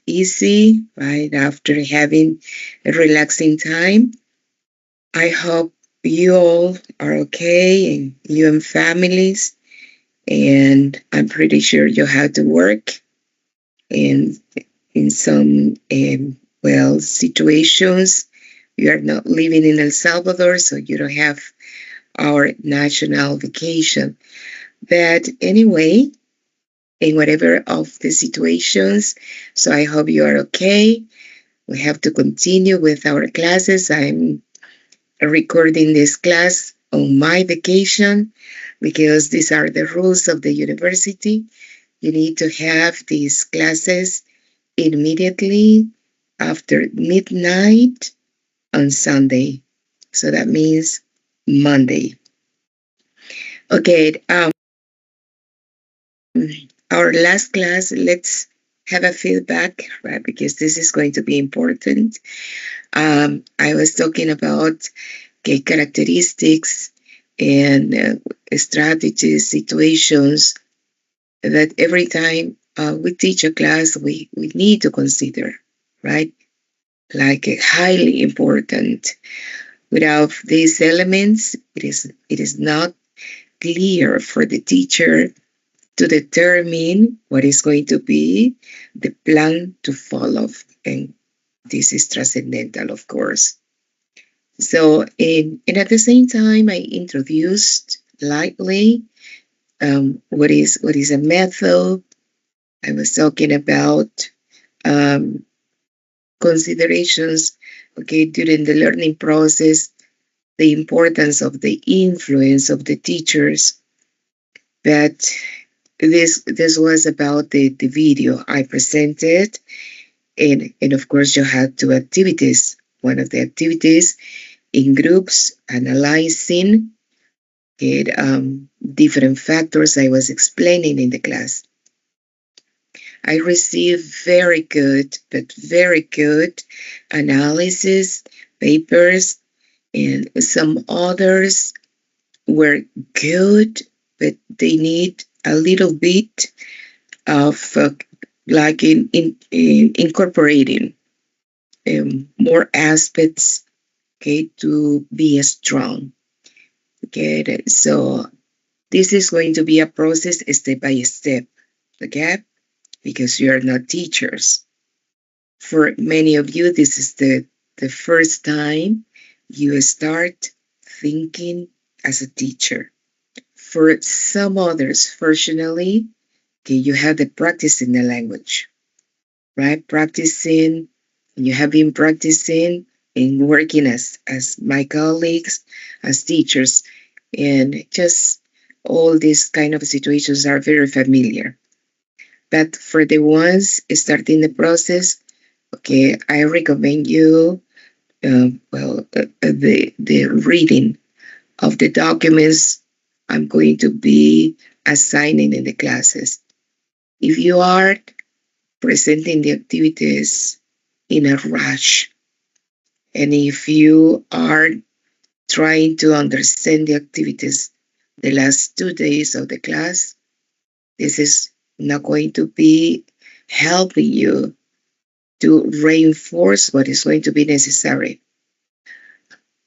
easy, right? After having a relaxing time. I hope you all are okay and you and families. And I'm pretty sure you have to work in some situations. You are not living in El Salvador, so you don't have our national vacation. But anyway, in whatever of the situations, so I hope you are okay. We have to continue with our classes. I'm recording this class on my vacation because these are the rules of the university. You need to have these classes immediately after midnight on Sunday. So that means Monday. Okay, our last class, let's have a feedback, right? Because this is going to be important. I was talking about characteristics and strategies, situations that every time we teach a class, we need to consider, right? Like highly important. Without these elements, it is not clear for the teacher to determine what is going to be the plan to follow. And this is transcendental, of course. So, and at the same time, I introduced lightly what is a method. I was talking about um, considerations, okay, during the learning process, the importance of the influence of the teachers. That this was about the video I presented, and of course you had two activities. One of the activities in groups analyzing it, different factors I was explaining in the class. I received very good analysis papers, and some others were good, but they need a little bit of like in incorporating more aspects, okay, to be strong. Okay, so this is going to be a process step by step, okay, because you are not teachers. For many of you, this is the first time you start thinking as a teacher. For some others, fortunately, okay, you have the practice in the language, right? Practicing, you have been practicing and working as my colleagues, as teachers, and just all these kind of situations are very familiar. But for the ones starting the process, okay, I recommend you, the reading of the documents I'm going to be assigning in the classes. If you are presenting the activities in a rush, and if you are trying to understand the activities the last 2 days of the class, this is not going to be helping you to reinforce what is going to be necessary.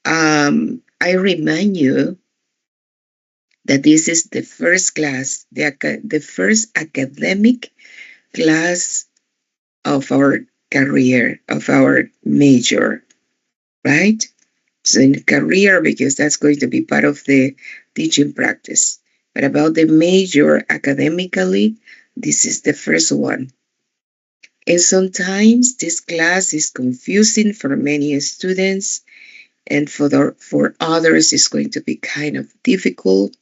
I remind you that this is the first class, the first academic class of our career, of our major, right? So in career, because that's going to be part of the teaching practice. But about the major academically, this is the first one. And sometimes this class is confusing for many students, and for others, it's going to be kind of difficult.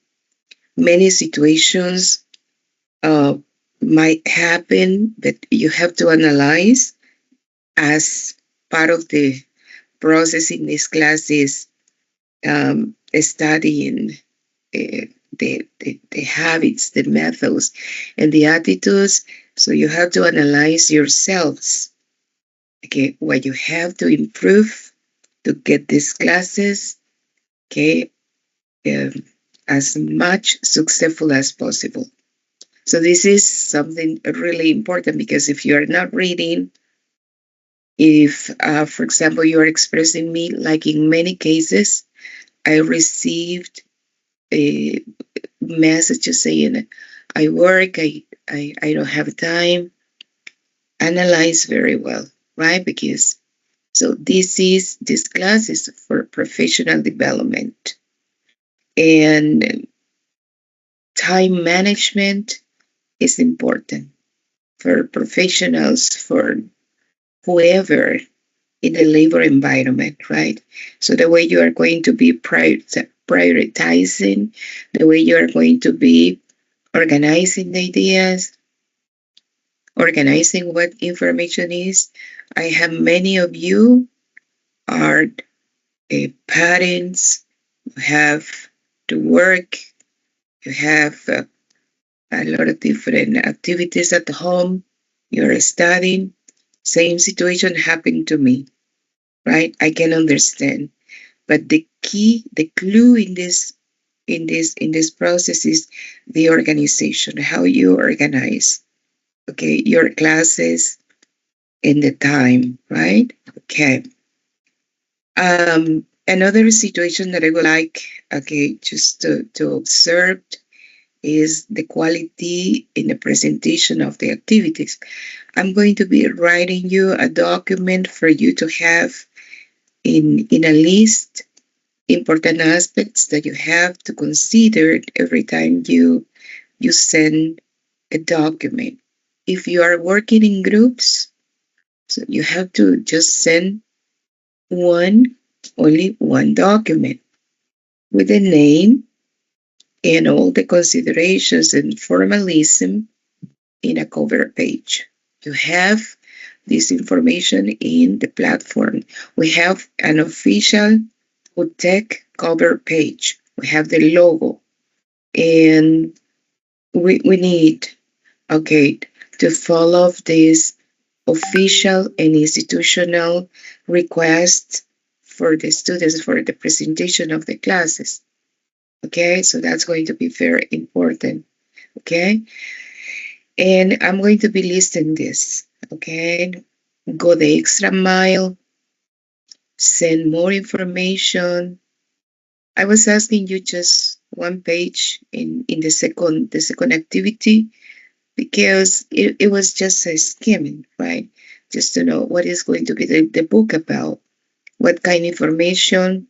Many situations uh, might happen, but you have to analyze as part of the process in this class is studying the habits, the methods, and the attitudes. So you have to analyze yourselves, okay, what you have to improve to get these classes, okay, um, as much successful as possible. So this is something really important because if you are not reading, If, for example, you're expressing me, like in many cases, I received a message saying, I work, I don't have time. Analyze very well, right? Because so this class is for professional development and time management is important for professionals, for whoever in the labor environment, right? So the way you are going to be prioritizing, the way you are going to be organizing the ideas, organizing what information is. I have many of you are parents, you have to work, you have a lot of different activities at home, you're studying. Same situation happened to me, right? I can understand. But the key, the clue in this process is the organization, how you organize, okay, your classes and the time, right? Okay. Another situation that I would like, okay, just to observe is the quality in the presentation of the activities. I'm going to be writing you a document for you to have in a list important aspects that you have to consider every time you send a document. If you are working in groups, so you have to just send only one document with the name and all the considerations and formalism in a cover page. You have this information in the platform. We have an official tech cover page. We have the logo and we need, okay, to follow this official and institutional requests for the students for the presentation of the classes. Okay, so that's going to be very important. Okay, and I'm going to be listing this. Okay, go the extra mile, send more information. I was asking you just one page in the second activity because it was just a skimming, right? Just to know what is going to be the book about, what kind of information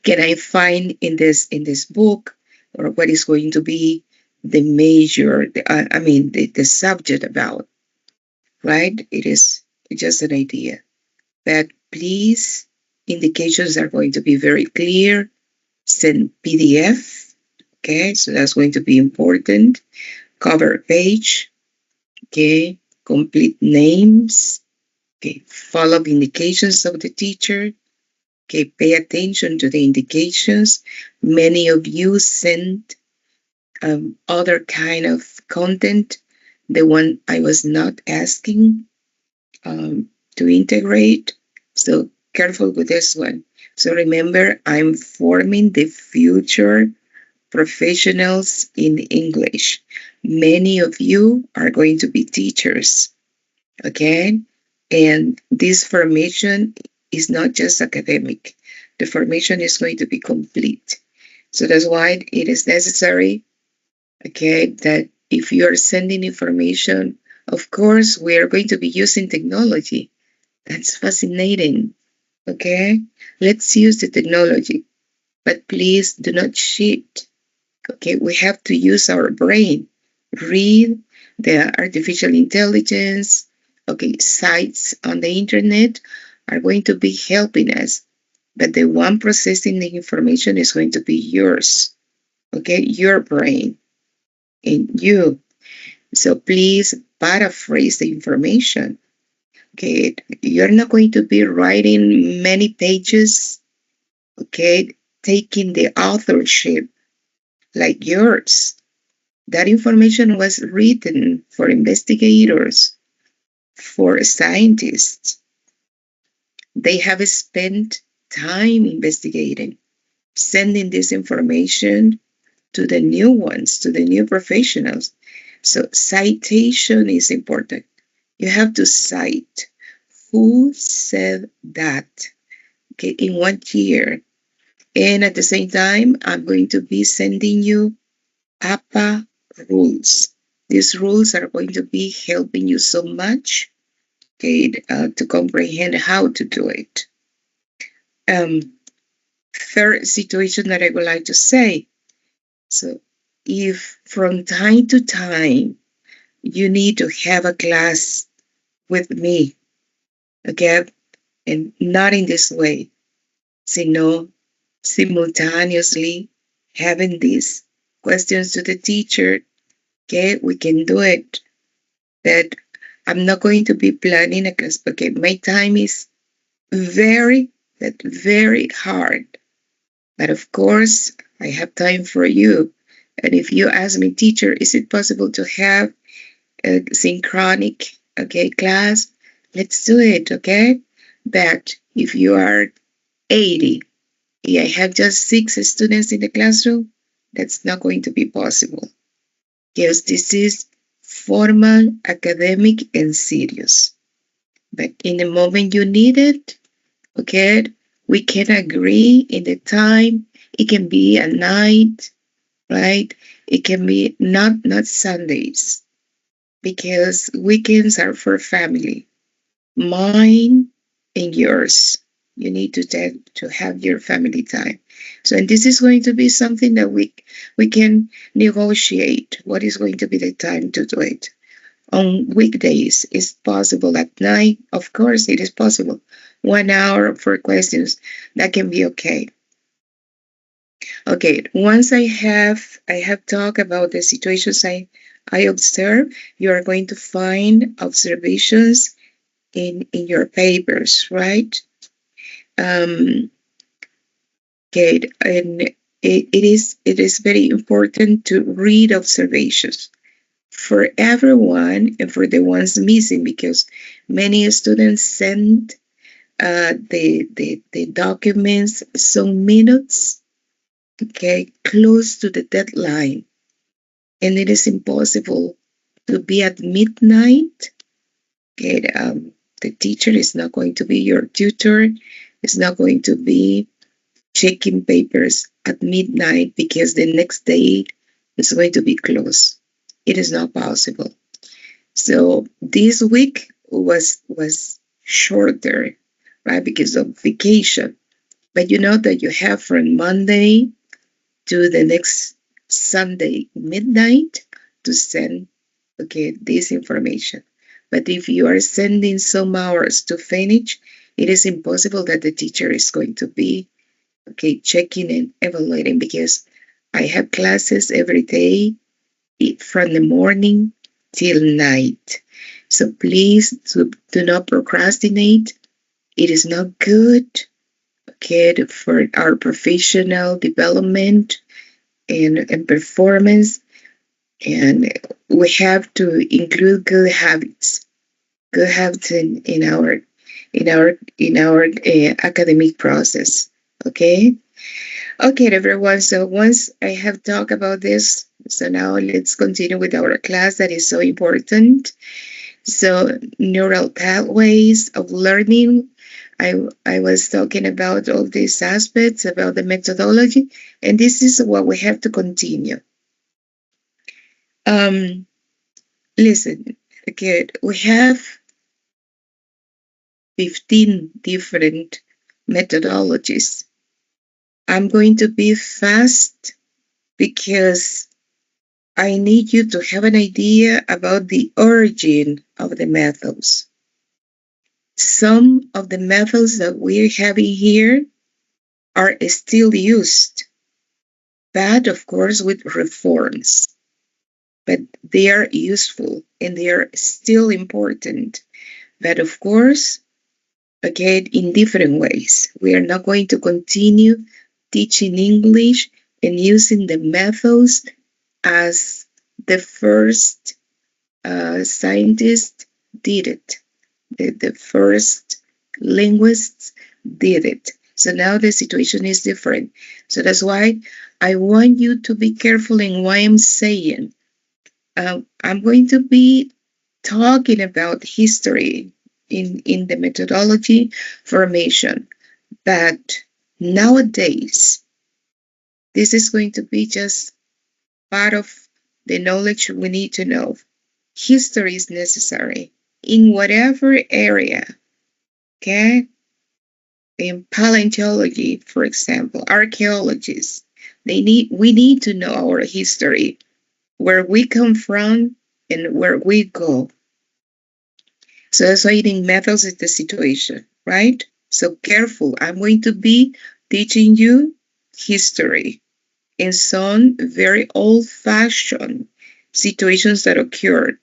can I find in this book, or what is going to be the major, the subject about, right? It is just an idea. But please, indications are going to be very clear. Send PDF. Okay, so that's going to be important. Cover page. Okay, complete names. Okay, follow-up indications of the teacher. Okay, pay attention to the indications. Many of you sent other kind of content, the one I was not asking to integrate. So careful with this one. So remember, I'm forming the future professionals in English. Many of you are going to be teachers, okay? And this formation is not just academic. The formation is going to be complete. So that's why it is necessary, okay, that if you are sending information, of course, we are going to be using technology. That's fascinating, okay? Let's use the technology, but please do not cheat, okay? We have to use our brain. Read the artificial intelligence, okay, sites on the internet are going to be helping us, but the one processing the information is going to be yours, okay, your brain and you. So please paraphrase the information, okay? You're not going to be writing many pages, okay, taking the authorship like yours. That information was written for investigators, for scientists. They have spent time investigating, sending this information to the new ones, to the new professionals. So citation is important. You have to cite who said that, okay, in 1 year. And at the same time, I'm going to be sending you APA rules. These rules are going to be helping you so much, okay, to comprehend how to do it. Third situation that I would like to say. So if from time to time you need to have a class with me, okay, and not in this way, sino simultaneously having these questions to the teacher, okay, we can do it. But I'm not going to be planning a class, okay, my time is very, but very hard. But of course, I have time for you. And if you ask me, teacher, is it possible to have a synchronic, okay, class? Let's do it, okay? But if you are 80, I have just 6 students in the classroom, that's not going to be possible. Because this is formal, academic, and serious. But in the moment you need it, okay, we can agree in the time. It can be at night, right? It can be not Sundays, because weekends are for family, mine and yours. You need to have your family time. So, and this is going to be something that we can negotiate. What is going to be the time to do it? On weekdays, is possible. At night, of course, it is possible. 1 hour for questions, that can be okay. Okay, once I have talked about the situations I observe, you are going to find observations in your papers, right? Um, okay, and it is very important to read observations for everyone and for the ones missing, because many students send the documents some minutes, okay, close to the deadline, and it is impossible to be at midnight. Okay, the teacher is not going to be your tutor. Is not going to be checking papers at midnight because the next day is going to be closed. It is not possible. So this week was shorter, right? Because of vacation. But you know that you have from Monday to the next Sunday midnight to send, okay, this information. But if you are sending some hours to finish, it is impossible that the teacher is going to be, okay, checking and evaluating, because I have classes every day from the morning till night. So please do not procrastinate. It is not good, okay, for our professional development and performance. And we have to include good habits in our academic process. Okay. Okay, everyone. So once I have talked about this, so now let's continue with our class that is so important. So neural pathways of learning. I was talking about all these aspects about the methodology, and this is what we have to continue. Um, Listen, okay, we have 15 different methodologies. I'm going to be fast because I need you to have an idea about the origin of the methods. Some of the methods that we're having here are still used, but of course with reforms. But they are useful and they are still important. But of course, again, in different ways. We are not going to continue teaching English and using the methods as the first scientists did it. The first linguists did it. So now the situation is different. So that's why I want you to be careful in what I'm saying. I'm going to be talking about history, in the methodology formation. But nowadays, this is going to be just part of the knowledge we need to know. History is necessary in whatever area, okay? In paleontology, for example, archaeologists, we need to know our history, where we come from and where we go. So that's why eating methods is the situation, right? So careful. I'm going to be teaching you history in some very old-fashioned situations that occurred.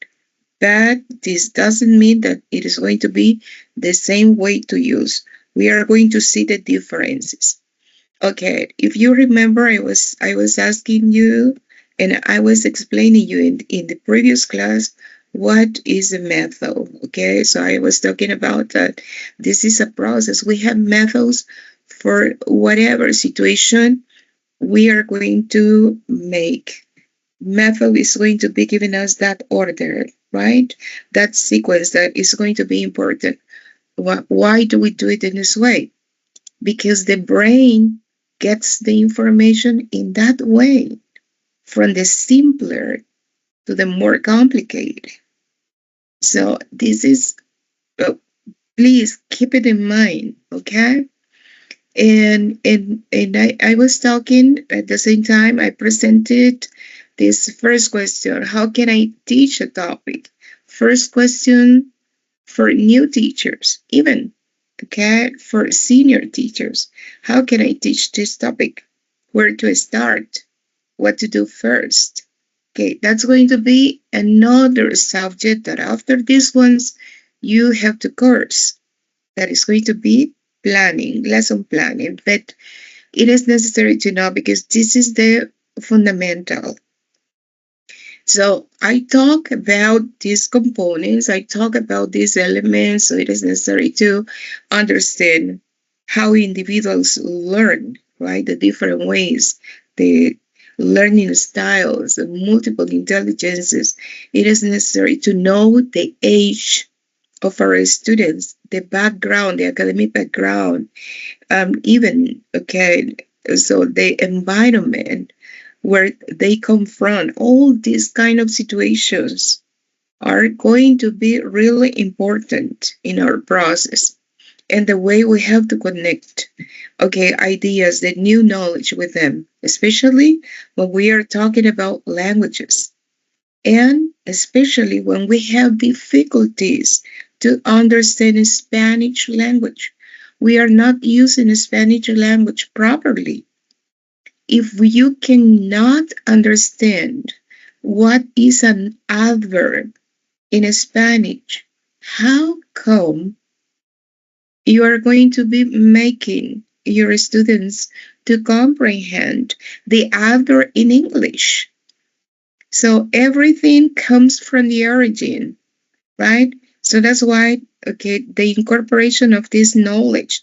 But this doesn't mean that it is going to be the same way to use. We are going to see the differences. Okay, if you remember, I was asking you and I was explaining you in the previous class what is a method. Okay, so I was talking about that this is a process. We have methods for whatever situation we are going to make. Method is going to be giving us that order, right? That sequence that is going to be important. Why do we do it in this way? Because the brain gets the information in that way, from the simpler to the more complicated. So this is, uh, please keep it in mind, okay? And I was talking at the same time I presented this first question: how can I teach a topic? First question for new teachers, even, okay, for senior teachers. How can I teach this topic? Where to start? What to do first? Okay, that's going to be another subject that after these ones you have to course. That is going to be planning, lesson planning. But it is necessary to know because this is the fundamental. So I talk about these components, I talk about these elements, so it is necessary to understand how individuals learn, right? The different ways, the learning styles, the multiple intelligences. It is necessary to know the age of our students, the background, the academic background, even, okay, so the environment where they come from, all these kind of situations are going to be really important in our process and the way we have to connect, okay, ideas, the new knowledge with them, especially when we are talking about languages. And especially when we have difficulties to understand Spanish language, we are not using Spanish language properly. If you cannot understand what is an adverb in Spanish, how come you are going to be making your students to comprehend the adverb in English? So everything comes from the origin, right? So that's why, okay, the incorporation of this knowledge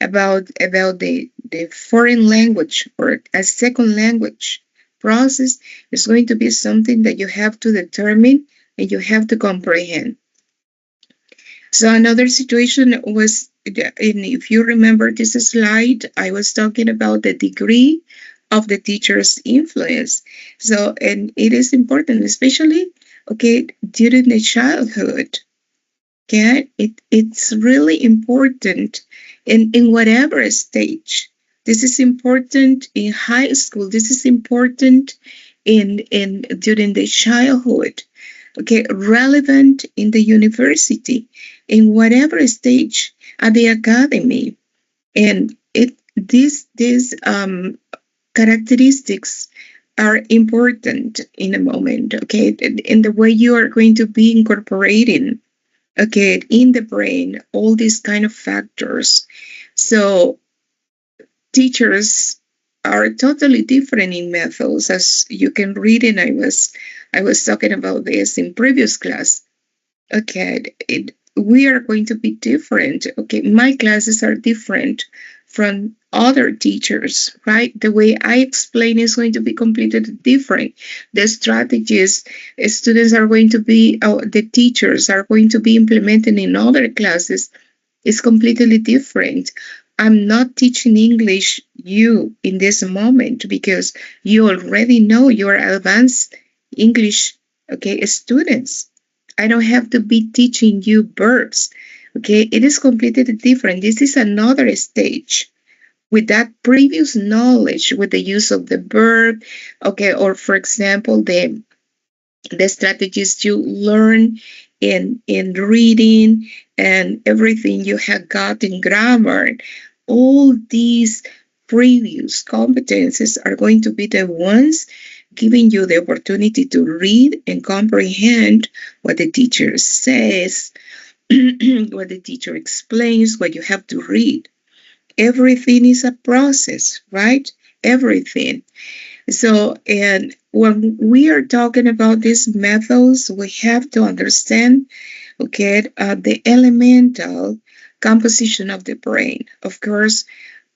about the foreign language or a second language process is going to be something that you have to determine and you have to comprehend. So another situation was, if you remember this slide, I was talking about the degree of the teacher's influence. So, and it is important, especially, okay, during the childhood. Okay, it's really important in whatever stage. This is important in high school. This is important in during the childhood. Okay, relevant in the university, in whatever stage at the academy, and these characteristics are important in a moment. Okay, in the way you are going to be incorporating, okay, in the brain, all these kind of factors. So teachers are totally different in methods, as you can read, and I was talking about this in previous class. Okay, we are going to be different. Okay, my classes are different from other teachers, right? The way I explain is going to be completely different. The strategies students are going to be, the teachers are going to be implementing in other classes is completely different. I'm not teaching English you in this moment because you already know you're advanced English, okay, students. I don't have to be teaching you verbs. Okay, it is completely different. This is another stage with that previous knowledge with the use of the verb, okay, or for example, the strategies you learn in reading and everything you have got in grammar. All these previous competences are going to be the ones giving you the opportunity to read and comprehend what the teacher says, what the teacher explains, what you have to read. Everything is a process, right? Everything. So, and when we are talking about these methods, we have to understand, okay, the elemental composition of the brain. Of course,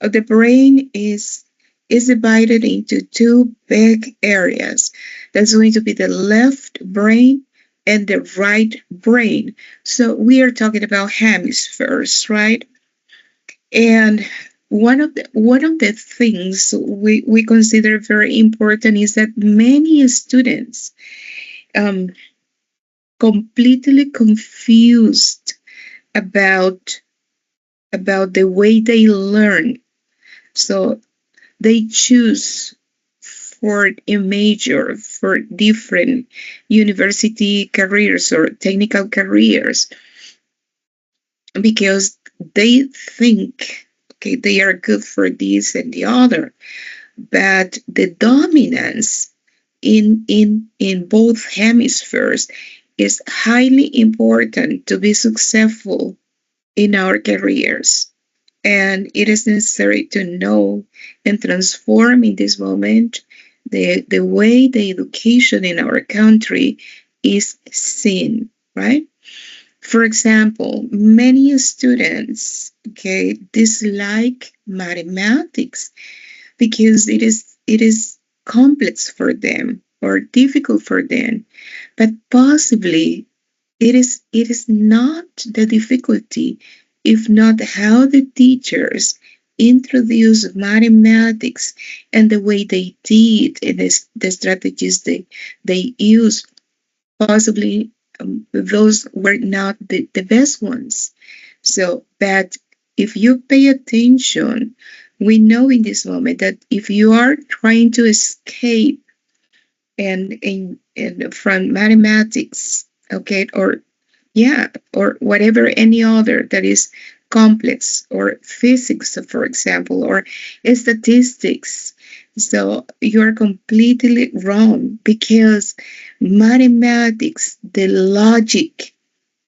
the brain is divided into two big areas. That's going to be the left brain and the right brain. So we are talking about hemispheres, right? And one of the things we consider very important is that many students um, completely confused about about the way they learn. So they choose for a major for different university careers or technical careers because they think, okay, they are good for this and the other, but the dominance in both hemispheres is highly important to be successful in our careers. And it is necessary to know and transform in this moment the way the education in our country is seen, right? For example, many students, okay, dislike mathematics because it is complex for them or difficult for them. But possibly it is not the difficulty, if not how the teachers introduce mathematics and the way they did and the strategies they used. Possibly those were not the best ones. So, but if you pay attention, we know in this moment that if you are trying to escape and from mathematics, okay, or yeah, or whatever any other that is complex, or physics, for example, or statistics. So you're completely wrong because mathematics, the logic,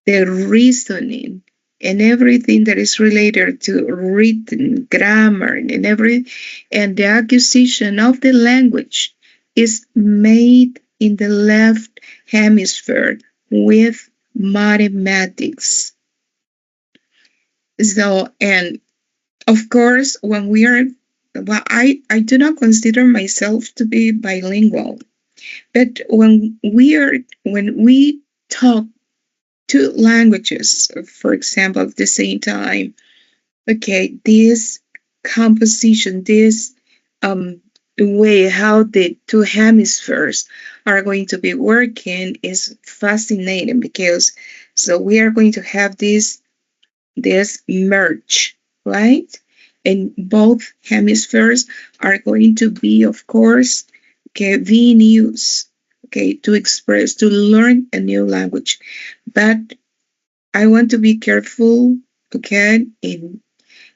the reasoning, and everything that is related to written grammar and the acquisition of the language is made in the left hemisphere with mathematics. So, and of course, when we are, well, I do not consider myself to be bilingual, but when we talk two languages, for example, at the same time, okay, this composition, this um way how the two hemispheres are going to be working is fascinating because so we are going to have this merge, right? And both hemispheres are going to be, of course, okay, being used, okay, to express, to learn a new language. But I want to be careful, okay, in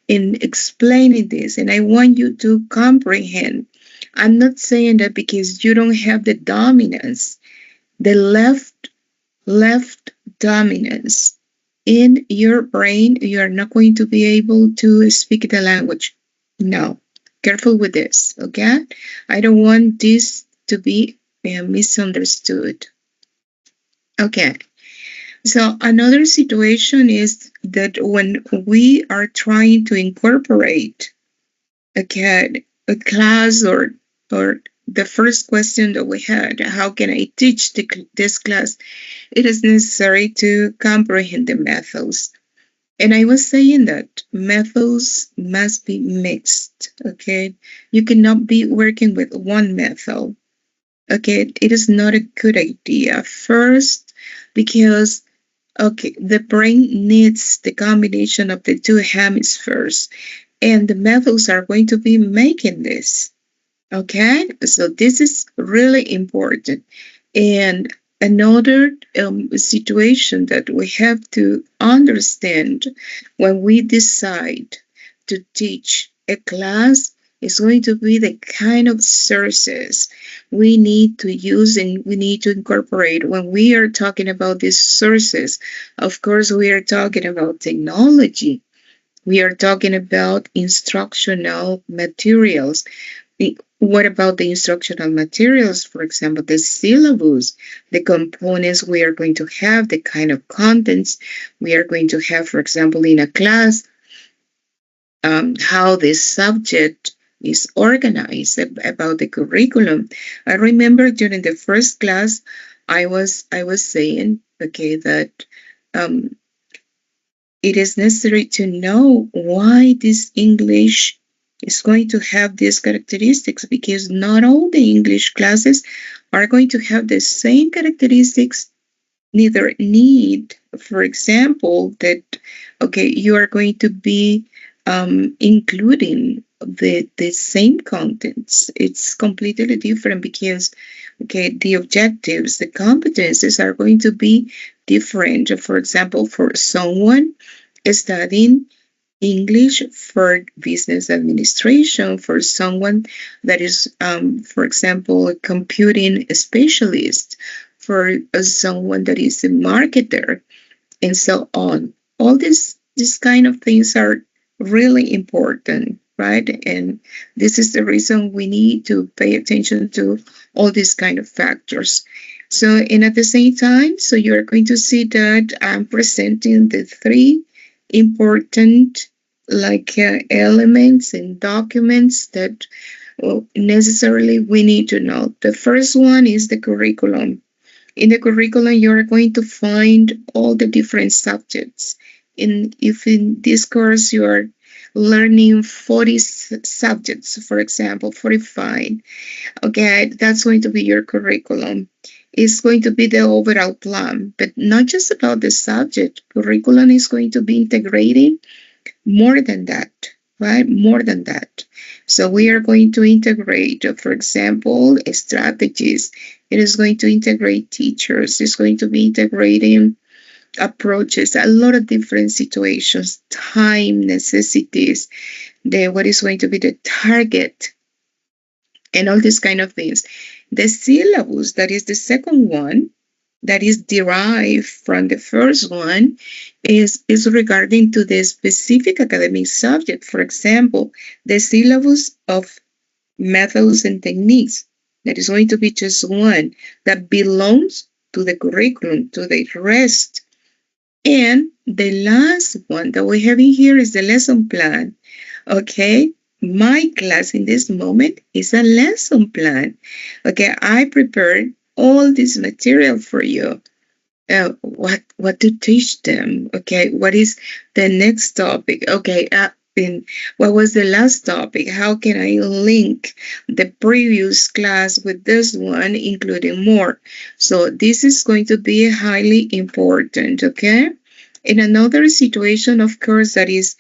explaining this, and I want you to comprehend. I'm not saying that because you don't have the dominance, the left dominance in your brain, you are not going to be able to speak the language. No, careful with this, okay? I don't want this to be misunderstood. Okay, so another situation is that when we are trying to incorporate a class, or the first question that we had, how can I teach this class? It is necessary to comprehend the methods. And I was saying that methods must be mixed, okay? You cannot be working with one method, okay? It is not a good idea. First, because, okay, the brain needs the combination of the two hemispheres, and the methods are going to be making this. Okay, so this is really important. And another situation that we have to understand when we decide to teach a class is going to be the kind of sources we need to use and we need to incorporate. When we are talking about these sources, of course, we are talking about technology. We are talking about instructional materials. What about the instructional materials? For example, the syllabus, the components we are going to have, the kind of contents we are going to have, for example, in a class, how the subject is organized, about the curriculum. I remember during the first class, I was saying, okay, that um, it is necessary to know why this English is going to have these characteristics, because not all the English classes are going to have the same characteristics, neither need, for example, that, okay, you are going to be including the same contents. It's completely different because, okay, the objectives, the competences are going to be different. For example, for someone studying English for business administration, for someone that is, for example, a computing specialist, for someone that is a marketer, and so on. All these kind of things are really important, right? And this is the reason we need to pay attention to all these kind of factors. So, and at the same time, so you're going to see that I'm presenting the three important, like, elements and documents that, well, necessarily we need to know. The first one is the curriculum. In the curriculum, you're going to find all the different subjects. If in this course you are learning 40 subjects, for example, 45, okay, that's going to be your curriculum. It's going to be the overall plan, but not just about the subject. Curriculum is going to be integrating more than that, right? More than that. So we are going to integrate, for example, strategies. It is going to integrate teachers. It's going to be integrating approaches, a lot of different situations, time, necessities, what is going to be the target, and all these kind of things. The syllabus, that is the second one, that is derived from the first one, is regarding to the specific academic subject. For example, the syllabus of methods and techniques, that is going to be just one that belongs to the curriculum, to the rest. And the last one that we have in here is the lesson plan. Okay, my class in this moment is a lesson plan. Okay, I prepared all this material for you. What to teach them? Okay, what is the next topic? Okay, and what was the last topic? How can I link the previous class with this one, including more? So this is going to be highly important. Okay. In another situation, of course, that is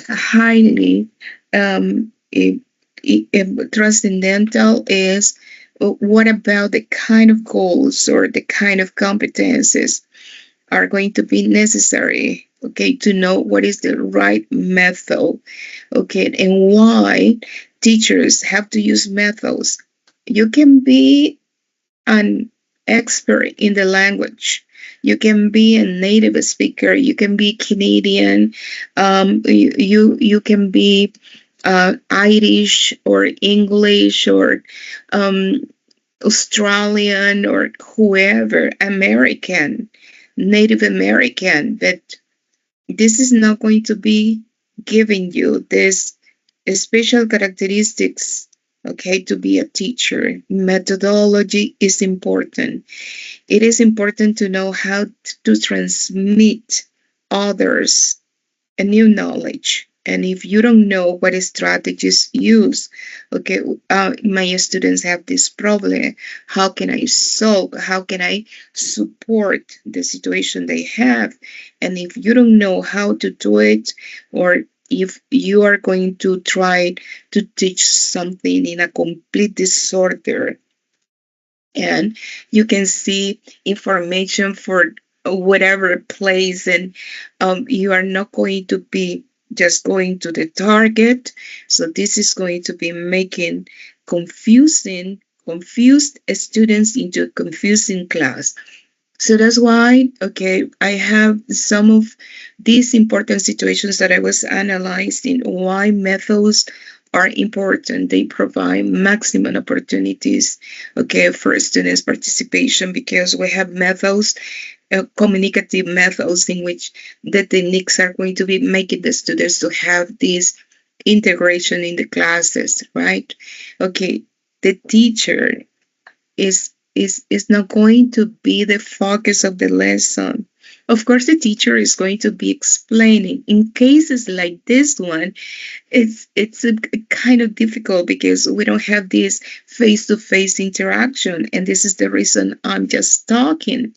highly um, i- transcendental is, what about the kind of goals or the kind of competences are going to be necessary, okay, to know what is the right method, okay, and why teachers have to use methods. You can be an expert in the language. You can be a native speaker. You can be Canadian. You can be Irish or English or um, Australian or whoever, American, Native American. But this is not going to be giving you this. special characteristics, okay, to be a teacher. Methodology is important. It is important to know how to transmit others a new knowledge. And if you don't know what strategies use, okay, my students have this problem. How can I solve? How can I support the situation they have? And if you don't know how to do it, or if you are going to try to teach something in a complete disorder, and you can see information for whatever place, and you are not going to be just going to the target. So this is going to be making confused students into a confusing class. So that's why, okay, I have some of these important situations that I was analyzing why methods are important. They provide maximum opportunities, okay, for students' participation, because we have methods, communicative methods, in which the techniques are going to be making the students to have this integration in the classes, right? Okay, the teacher is not going to be the focus of the lesson. Of course, the teacher is going to be explaining. In cases like this one, it's a kind of difficult because we don't have this face-to-face interaction, and this is the reason I'm just talking,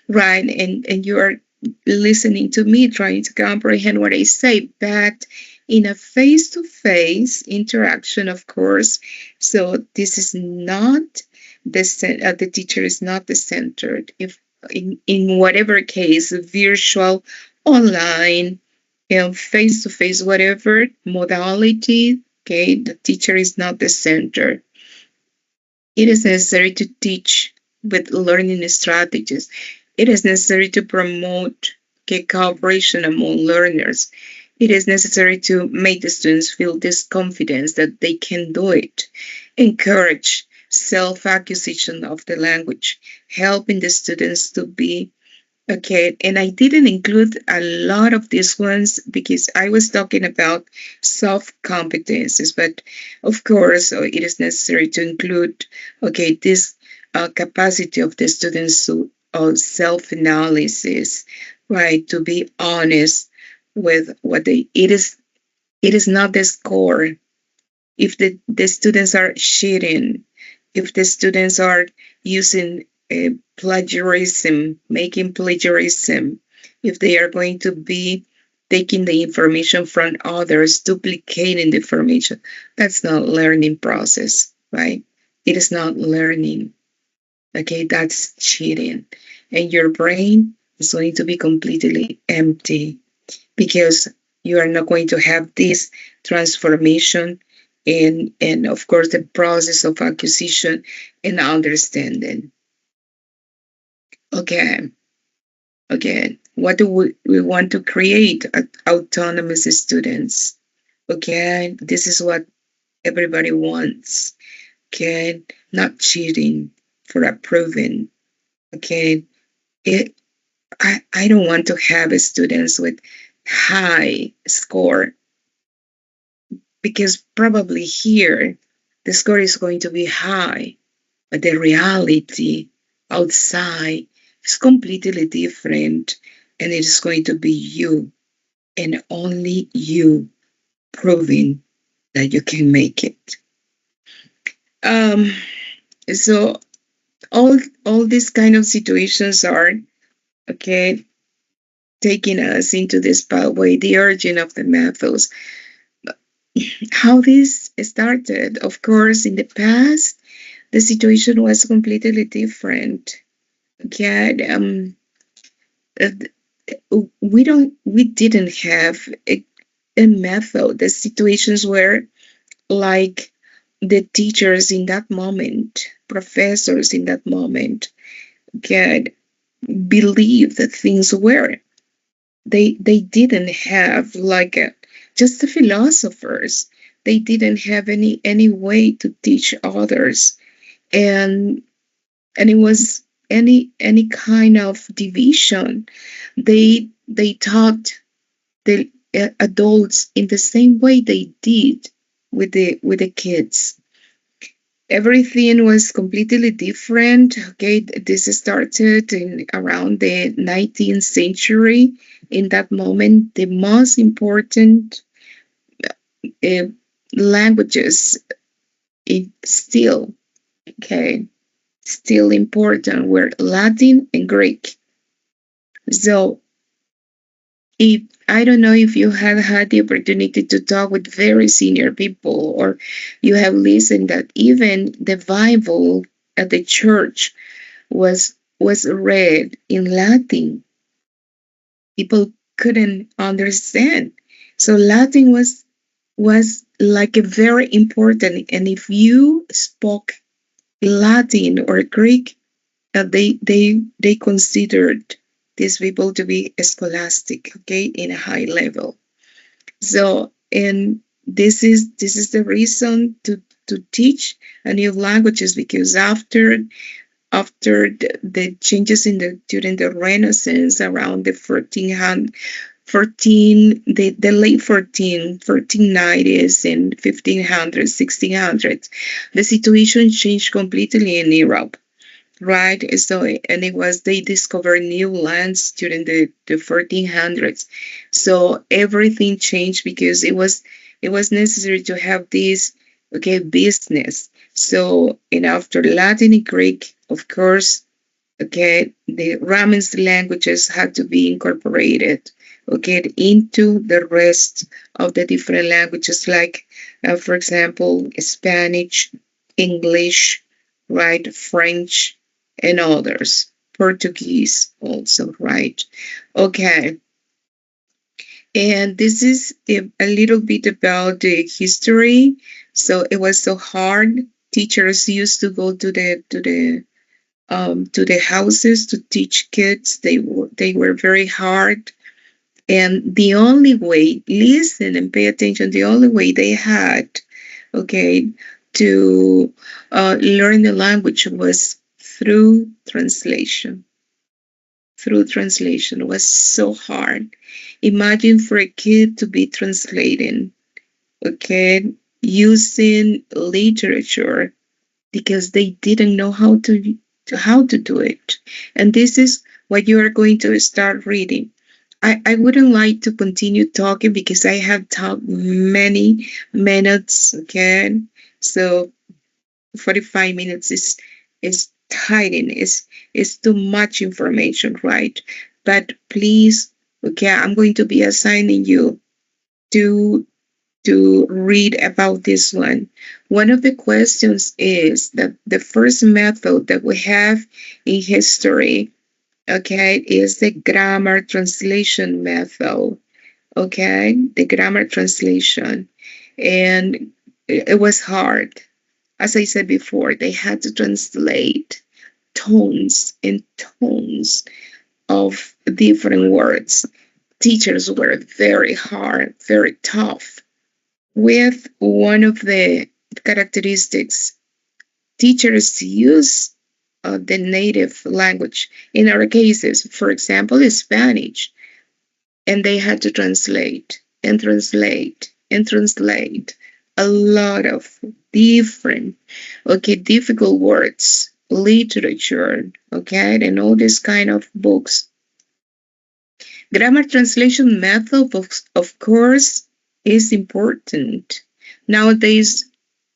right? And you are listening to me, trying to comprehend what I say, but in a face-to-face interaction, of course. So this is not the teacher is not the center. If in whatever case, virtual, online, face-to-face, whatever modality, okay, the teacher is not the center. It is necessary to teach with learning strategies. It is necessary to promote, okay, cooperation among learners. It is necessary to make the students feel this confidence that they can do it. Encourage self-acquisition of the language, helping the students to be okay. And I didn't include a lot of these ones because I was talking about soft competencies, but of course, it is necessary to include, okay, this capacity of the students to self-analysis, right? To be honest with what it is not the score. If the students are cheating, if the students are using plagiarism, making plagiarism, if they are going to be taking the information from others, duplicating the information, that's not learning process, right? It is not learning. Okay, that's cheating. And your brain is going to be completely empty because you are not going to have this transformation and of course the process of acquisition and understanding. Okay, okay. What do we want to create? Autonomous students. Okay, this is what everybody wants. Okay, not cheating for approving. Okay, it. I don't want to have students with high score because probably here the score is going to be high, but the reality outside is completely different, and it is going to be you and only you proving that you can make it. Um, so all these kind of situations are okay taking us into this pathway, the origin of the methods. How this started, of course, in the past, the situation was completely different. Okay, uh, we didn't have a method. The situations were like the teachers in that moment, professors in that moment, could believe that things were. They didn't have like just the philosophers. They didn't have any way to teach others, and and it was any kind of division. They taught the adults in the same way they did. with the kids. Everything was completely different. Okay, this started in around the 19th century. In that moment, the most important uh, languages, it still, okay, still important, were Latin and Greek. So if I don't know if you have had the opportunity to talk with very senior people, or you have listened that even the Bible at the church was read in Latin. People couldn't understand. So Latin was like a very important, and if you spoke Latin or Greek, they considered these people to be scholastic, okay, in a high level. So, and this is the reason to teach a new languages, because after the changes in the during the Renaissance around the 1400 the late 1490s and 1500s, 1600s, the situation changed completely in Europe, right? So, and it was, they discovered new lands during the 1400s. So everything changed because it was necessary to have this, okay, business. So, and after Latin and Greek, of course, okay, the Romance languages had to be incorporated, okay, into the rest of the different languages, like, for example, Spanish, English, right, French, and others. Portuguese also, right? Okay, and this is a little bit about the history. So it was so hard. Teachers used to go to the houses to teach kids. They were very hard, and the only way, listen and pay attention, the only way they had, okay, to learn the language was through translation. Through translation. It was so hard. Imagine for a kid to be translating, okay, using literature, because they didn't know how to do it. And this is what you are going to start reading. I wouldn't like to continue talking because I have talked many minutes, okay? So 45 minutes is tiring, is too much information, right? But please, okay, I'm going to be assigning you to read about this one. One of the questions is that the first method that we have in history, okay, is the grammar translation method. Okay, the grammar translation. And it was hard. As I said before, they had to translate tones and tones of different words. Teachers were very hard, very tough. With one of the characteristics, teachers use the native language. In our cases, for example, Spanish, and they had to translate and translate and translate a lot of different, okay, difficult words, literature, okay, and all this kind of books. Grammar translation method, of course, is important. Nowadays,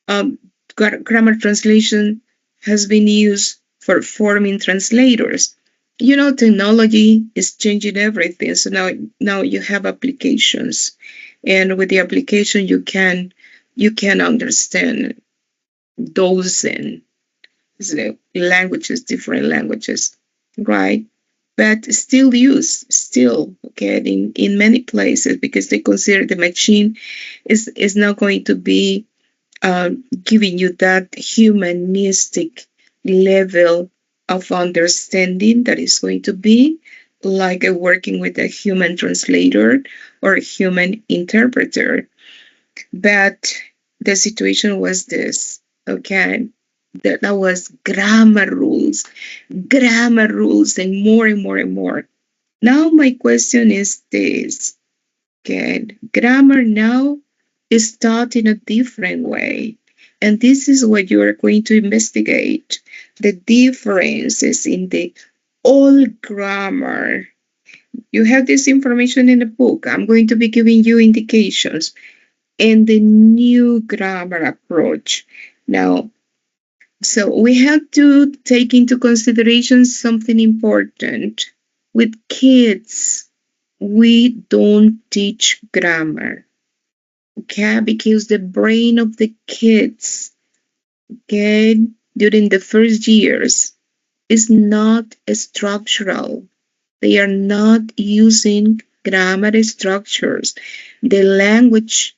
um, grammar translation has been used for forming translators. Technology is changing everything. So now you have applications, and with the application, you can understand dozen languages, different languages, right? But still, okay, in many places, because they consider the machine is not going to be giving you that humanistic level of understanding that is going to be like working with a human translator or a human interpreter. But the situation was this, okay? That was grammar rules, and more and more and more. Now, my question is this, okay? Grammar now is taught in a different way. And this is what you are going to investigate, the differences in the old grammar. You have this information in the book. I'm going to be giving you indications and the new grammar approach. Now, so we have to take into consideration something important. With kids, we don't teach grammar, okay? Because the brain of the kids, okay, during the first years is not structural. They are not using grammar structures. The language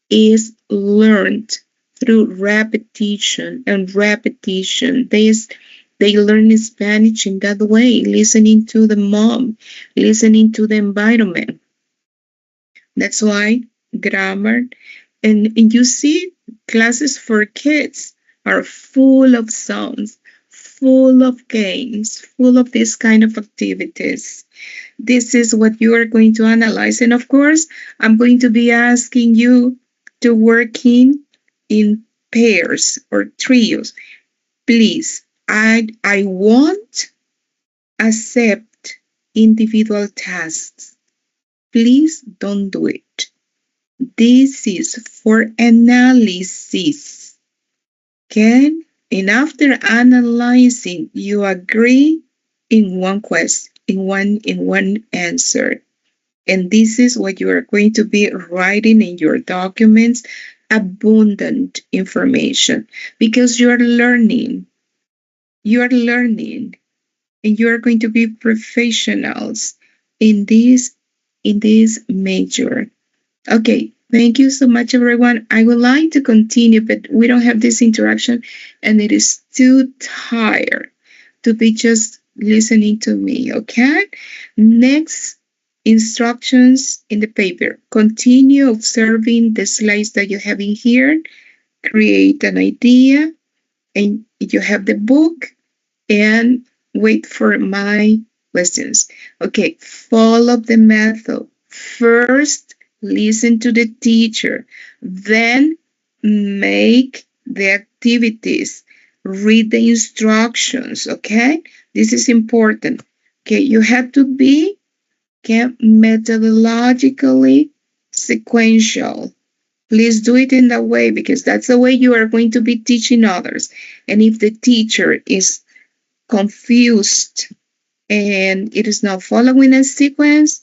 is learned through repetition and repetition. They learn Spanish in that way, listening to the mom, listening to the environment. That's why grammar, and you see, classes for kids are full of songs, full of games, full of this kind of activities. This is what you are going to analyze. And of course, I'm going to be asking you to work in pairs or trios. Please, I won't accept individual tasks. Please don't do it. This is for analysis. Okay? And after analyzing, you agree in one question, in one answer. And this is what you are going to be writing in your documents, abundant information, because you're learning. You're learning, and you're going to be professionals in this major. Okay, thank you so much, everyone. I would like to continue, but we don't have this interaction, and it is too tired to be just listening to me, okay? Next, instructions in the paper. Continue observing the slides that you have in here. Create an idea, and you have the book, and wait for my questions. Okay, follow the method. First, listen to the teacher, then make the activities, read the instructions, okay? This is important. Okay, you have to be, okay, methodologically sequential. Please do it in that way, because that's the way you are going to be teaching others. And if the teacher is confused and it is not following a sequence,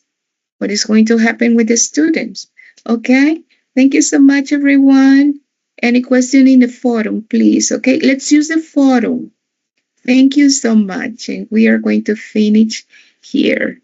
what is going to happen with the students? Okay, thank you so much, everyone. Any question in the forum, please? Okay, let's use the forum. Thank you so much, and we are going to finish here.